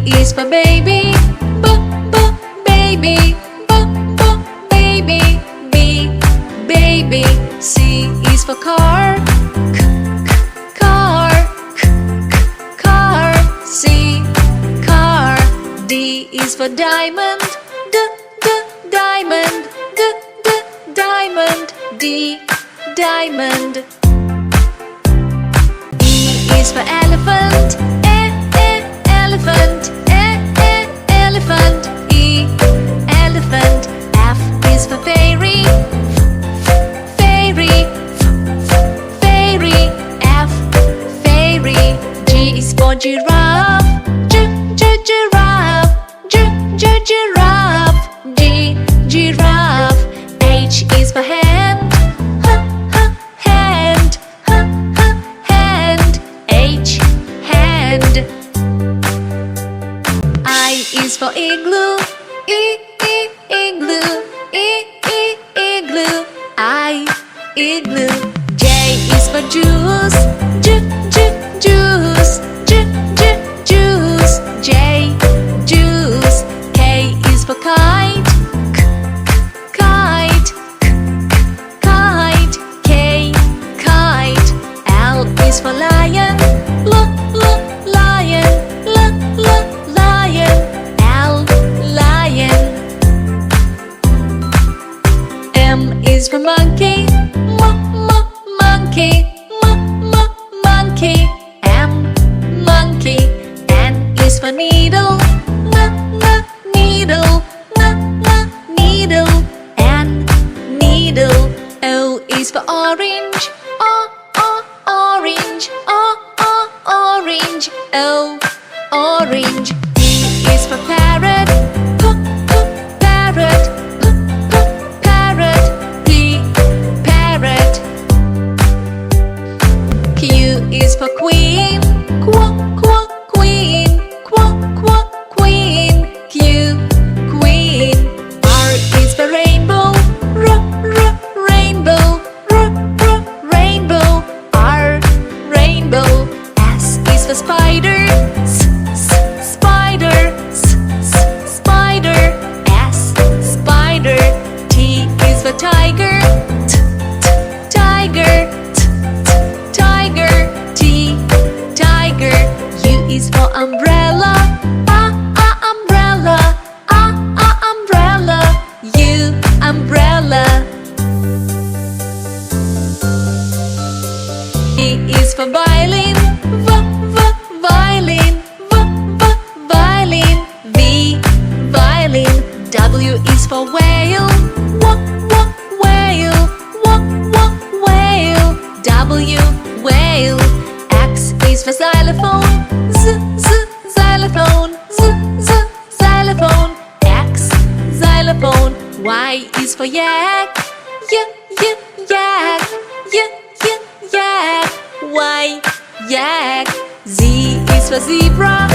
is for baby, baby, baby, baby. C is for car, car, car. C, car. D is for diamond, diamond, diamond. D, diamond. E is for elephant, elephant, elephant. E, elephant. F is for fairy, fairy, fairy. F, fairy. G is for giraffe, giraffe, giraffe. G, giraffe. H is for hand, hand, hand. H, hand. I is for igloo, igloo, igloo. I, igloo. J is for juice, juice, juice. J, juice. K is for kite, kite, kite. K, kite. L is for lion, lion, lion. L, lion. M is for monkey, monkey, monkey. M, monkey. N is for needle, needle, needle. N, needle. O is for orange, orange, orange. O, orange. P is for parrot, parrot, parrot. P, parrot. Q is for queen, queen, queen. Q, queen. R is for rainbow, rainbow, rainbow. R, rainbow. S is for spider, spider, spider. S, spider. T is for tiger, tiger, tiger. T, tiger. U is for umbrella, umbrella, umbrella. U, umbrella. V is for violin, violin, violin. V, violin. W is for whale, whale, whale. W, whale. X is for xylophone, xylophone, xylophone. X, xylophone. Y is for yak, yak, yak. Y, yak. Z is for zebra,